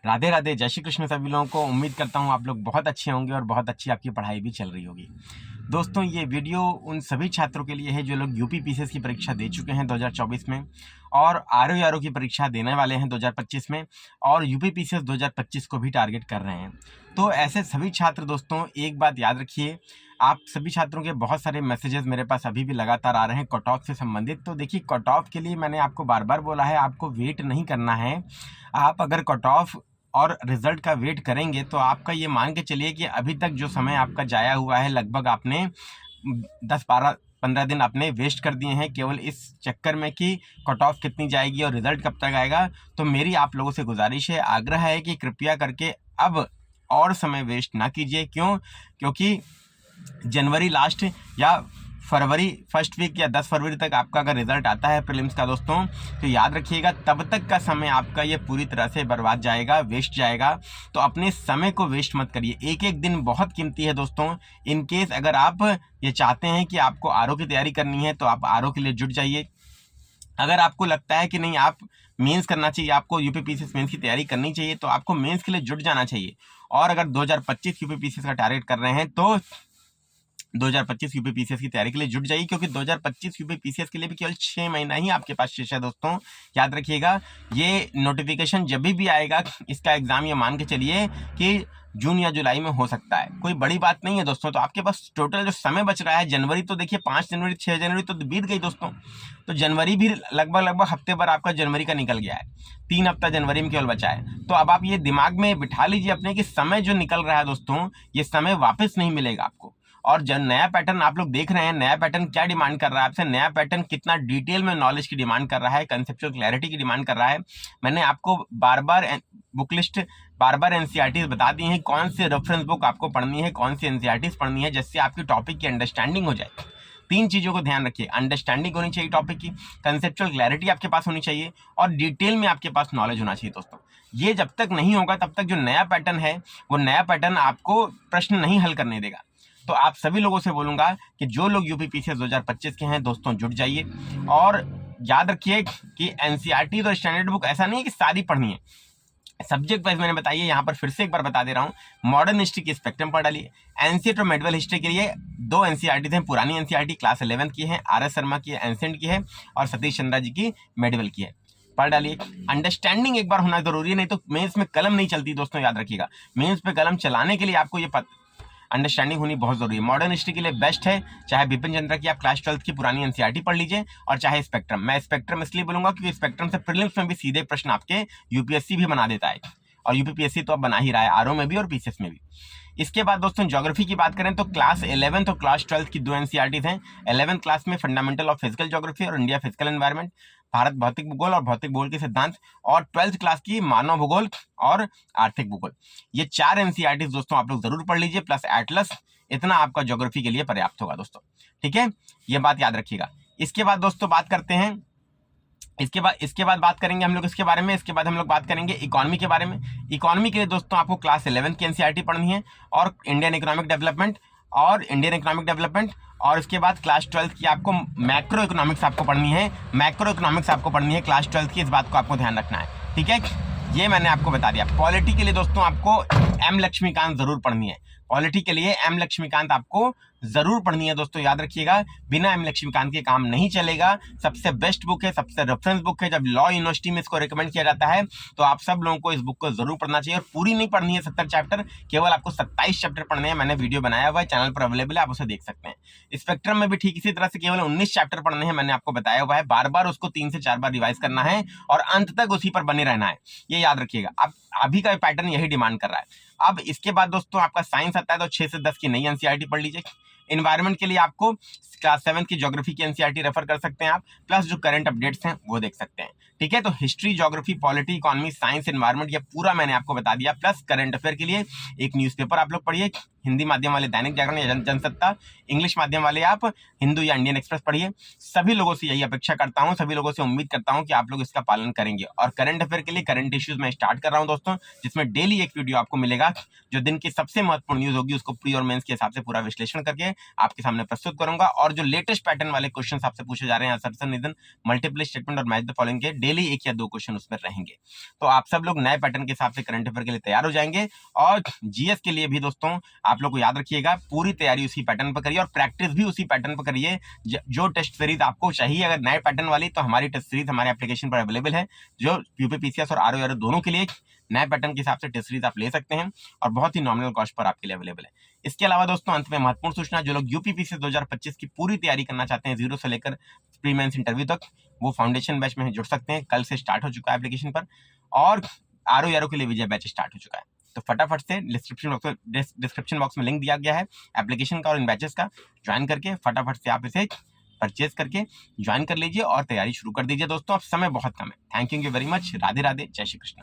राधे राधे, जय श्री कृष्ण सभी लोगों को। उम्मीद करता हूँ आप लोग बहुत अच्छे होंगे और बहुत अच्छी आपकी पढ़ाई भी चल रही होगी। दोस्तों, ये वीडियो उन सभी छात्रों के लिए है जो लोग यूपी पीसीएस की परीक्षा दे चुके हैं 2024 में और आरओ की परीक्षा देने वाले हैं 2025 में और यूपी पीसीएस 2025 को भी टारगेट कर रहे हैं। तो ऐसे सभी छात्र दोस्तों, एक बात याद रखिए, आप सभी छात्रों के बहुत सारे मैसेजेस मेरे पास अभी भी लगातार आ रहे हैं कट ऑफ से संबंधित। तो देखिए, कट ऑफ के लिए मैंने आपको बार बार बोला है, आपको वेट नहीं करना है। आप अगर कट ऑफ और रिजल्ट का वेट करेंगे तो आपका ये मान के चलिए कि अभी तक जो समय आपका जाया हुआ है, लगभग आपने 10-12-15 दिन आपने वेस्ट कर दिए हैं केवल इस चक्कर में कि कट ऑफ कितनी जाएगी और रिजल्ट कब तक आएगा। तो मेरी आप लोगों से गुजारिश है, आग्रह है कि कृपया करके अब और समय वेस्ट ना कीजिए। क्योंकि जनवरी लास्ट या फरवरी फर्स्ट वीक या 10 फरवरी तक आपका अगर रिजल्ट आता है प्रीलिम्स का दोस्तों, तो याद रखिएगा तब तक का समय आपका ये पूरी तरह से बर्बाद जाएगा, वेस्ट जाएगा। तो अपने समय को वेस्ट मत करिए, एक एक दिन बहुत कीमती है दोस्तों। इन केस अगर आप ये चाहते हैं कि आपको आरओ की तैयारी करनी है तो आप आरओ के लिए जुट जाइए। अगर आपको लगता है कि नहीं, आप मेंस करना चाहिए, आपको यूपी पीसीएस मेंस की तैयारी करनी चाहिए, तो आपको मेंस के लिए जुट जाना चाहिए। और अगर 2025 यूपी पीसीएस का टारगेट कर रहे हैं तो 2025 यूपी पीसीएस की तैयारी के लिए जुट जाइए, क्योंकि 2025 यूपी पीसीएस के लिए भी केवल 6 महीना ही आपके पास शेष है दोस्तों। याद रखिएगा, ये नोटिफिकेशन जब भी आएगा, इसका एग्जाम ये मान के चलिए कि जून या जुलाई में हो सकता है, कोई बड़ी बात नहीं है दोस्तों। तो आपके पास टोटल जो समय बच रहा है, जनवरी तो देखिए 5 जनवरी 6 जनवरी तो बीत गई दोस्तों। तो जनवरी भी लगभग हफ्ते भर आपका जनवरी का निकल गया है, 3 हफ्ता जनवरी में केवल बचा है। तो अब आप ये दिमाग में बिठा लीजिए अपने कि समय जो निकल रहा है दोस्तों, ये समय वापस नहीं मिलेगा आपको। और जो नया पैटर्न आप लोग देख रहे हैं, नया पैटर्न क्या डिमांड कर रहा है आपसे, नया पैटर्न कितना डिटेल में नॉलेज की डिमांड कर रहा है, कंसेप्चुअल क्लैरिटी की डिमांड कर रहा है। मैंने आपको बार बार बुक लिस्ट, बार बार एनसीईआरटी बता दी हैं, कौन से रेफरेंस बुक आपको पढ़नी है, कौन सी एनसीईआरटी पढ़नी है, जिससे आपकी टॉपिक की अंडरस्टैंडिंग हो जाए। 3 चीजों को ध्यान रखिए, अंडरस्टैंडिंग होनी चाहिए टॉपिक की, कंसेप्चुअल क्लैरिटी आपके पास होनी चाहिए और डिटेल में आपके पास नॉलेज होना चाहिए दोस्तों। ये जब तक नहीं होगा तब तक जो नया पैटर्न है, वो नया पैटर्न आपको प्रश्न नहीं हल करने देगा। तो आप सभी लोगों से बोलूंगा कि जो लोग यूपी पीसीएस 2025 के हैं दोस्तों, जुट जाइए। और याद रखिए कि एनसीईआरटी और स्टैंडर्ड बुक ऐसा नहीं है कि सारी पढ़नी है, सब्जेक्ट वाइज मैंने बताइए, यहाँ पर फिर से एक बार बता दे रहा हूँ। मॉडर्न हिस्ट्री की स्पेक्ट्रम पढ़ डालिए। एंशिएंट और मेडिवल हिस्ट्री के लिए 2 एनसीईआरटी हैं, पुरानी एनसीईआरटी क्लास 11 की है, आर.एस. शर्मा की एंशिएंट की है और सतीश चंद्रा जी की मेडिवल की है, पढ़ डालिए। अंडरस्टैंडिंग एक बार होना जरूरी है, नहीं तो मेंस में कलम नहीं चलती दोस्तों। याद रखिएगा, मेंस पे कलम चलाने के लिए आपको ये अंडरस्टैंडिंग होनी बहुत जरूरी है। मॉडर्न हिस्ट्री के लिए बेस्ट है, चाहे बिपिन चंद्रा की आप क्लास 12 की पुरानी एनसीईआरटी पढ़ लीजिए, और चाहे स्पेक्ट्रम। मैं स्पेक्ट्रम इसलिए बोलूंगा क्योंकि स्पेक्ट्रम से प्रीलिम्स में भी सीधे प्रश्न आपके यूपीएससी भी बना देता है, और यूपीपीएससी तो अब बना ही रहा है, आरओ में भी और पीसीएस में भी। इसके बाद दोस्तों ज्योग्राफी की बात करें तो क्लास 11 और क्लास 12 की 2 एनसीईआरटीज हैं। 11 क्लास में फंडामेंटल ऑफ फिजिकल ज्योग्राफी और इंडिया फिजिकल एनवायरनमेंट, भारत भौतिक भूगोल और भौतिक भूगोल के सिद्धांत, और 12th क्लास की मानव भूगोल और आर्थिक भूगोल। ये 4 एनसीईआरटीज दोस्तों आप लोग जरूर पढ़ लीजिए, प्लस एटलस। इतना आपका ज्योग्राफी के लिए पर्याप्त होगा दोस्तों, ठीक है, ये बात याद रखिएगा। इसके बाद दोस्तों बात करते हैं, इसके बाद बात करेंगे हम लोग इसके बारे में। इसके बाद हम लोग बात करेंगे इकोनॉमी के बारे में। इकोनॉमी के लिए दोस्तों आपको क्लास 11 की एनसीईआरटी पढ़नी है और इंडियन इकोनॉमिक डेवलपमेंट, और इसके बाद क्लास 12 की आपको मैक्रो इकोनॉमिक्स आपको पढ़नी है, क्लास 12 की। इस बात को आपको ध्यान रखना है, ठीक है, ये मैंने आपको बता दिया। पॉलिटी के लिए दोस्तों आपको एम लक्ष्मीकांत जरूर पढ़नी है, पॉलिटी के लिए एम लक्ष्मीकांत आपको जरूर पढ़नी है दोस्तों। याद रखिएगा, बिना एम लक्ष्मीकांत के काम नहीं चलेगा। सबसे बेस्ट बुक है, सबसे रेफरेंस बुक है। जब लॉ यूनिवर्सिटी में इसको रिकमेंड किया जाता है तो आप सब लोगों को इस बुक को जरूर पढ़ना चाहिए। और पूरी नहीं पढ़नी है 70 चैप्टर, केवल आपको 27 चैप्टर पढ़ने हैं। मैंने वीडियो बनाया हुआ है, चैनल पर अवेलेबल है, आप उसे देख सकते हैं। स्पेक्ट्रम में भी ठीक इसी तरह से केवल 19 चैप्टर पढ़ने हैं, मैंने आपको बताया हुआ है। बार बार उसको 3 से 4 बार रिवाइज करना है और अंत तक उसी पर बने रहना है, ये याद रखिएगा। अब अभी का पैटर्न यही डिमांड कर रहा है। अब इसके बाद दोस्तों आपका साइंस आता है, तो 6 से 10 की नई एनसीईआरटी पढ़ लीजिए। एनवायरनमेंट के लिए आपको क्लास 7 की ज्योग्राफी की एनसीईआरटी रेफर कर सकते हैं आप, प्लस जो करंट अपडेट्स हैं वो देख सकते हैं, ठीक है। तो history, geography, polity, economy, science, environment, ये पूरा मैंने आपको बता दिया। प्लस करंट अफेयर के लिए एक न्यूज़पेपर आप लोग पढ़िए, हिंदी माध्यम वाले दैनिक जागरण या जनसत्ता, इंग्लिश माध्यम वाले आप हिंदू या इंडियन एक्सप्रेस पढ़िए। सभी लोगों से यही अपेक्षा करता हूं, सभी लोगों से उम्मीद करता हूं कि आप लोग इसका पालन करेंगे। और करंट अफेयर के लिए करंट इश्यूज मैं स्टार्ट कर रहा हूं दोस्तों, जिसमें डेली एक वीडियो आपको मिलेगा, जो दिन की सबसे महत्वपूर्ण न्यूज होगी उसको प्री और मेंस के हिसाब से पूरा विश्लेषण करके में आपके सामने प्रस्तुत करूंगा। और जो लेटेस्ट पैटर्न वाले क्वेश्चन आपसे पूछे जा रहे हैं, असर्शन, निधन, मल्टीपल स्टेटमेंट और मैच द फॉलोइंग के डेली 1 या 2 क्वेश्चन उसमें रहेंगे। तो आप सब लोग नए पैटर्न के हिसाब से करंट अफेयर के लिए तैयार हो जाएंगे। और जीएस के लिए भी दोस्तों आप लोग को याद रखिएगा, पूरी तैयारी उसी पैटर्न पर करिए और प्रैक्टिस भी उसी पैटर्न पर करिए। जो टेस्ट सीरीज आपको चाहिए अगर नए पैटर्न वाली, तो हमारी टेस्ट सीरीज हमारे एप्लीकेशन पर अवेलेबल है, जो यूपीपीसीएस और आरओ दोनों के लिए नए पैटर्न के हिसाब से टेस्ट सीरीज आप ले सकते हैं और बहुत ही नॉमिनल कॉस्ट पर आपके लिए अवेलेबल है। इसके अलावा दोस्तों अंत में महत्वपूर्ण सूचना, जो लोग यूपीपीसीएस 2025 की पूरी तैयारी करना चाहते हैं 0 से लेकर प्री मेंस इंटरव्यू तक, वो फाउंडेशन बैच में जुड़ सकते हैं। कल से स्टार्ट हो चुका है एप्लीकेशन पर, और आरओ के लिए विजय बैच स्टार्ट हो चुका है। तो फटाफट से डिस्क्रिप्शन बॉक्स में लिंक दिया गया है एप्लीकेशन का और इन बैचेस का, ज्वाइन करके फटाफट से आप इसे परचेज करके ज्वाइन कर लीजिए और तैयारी शुरू कर दीजिए। दोस्तों अब समय बहुत कम है। Thank you very much. Radhe Radhe, जय श्री कृष्ण।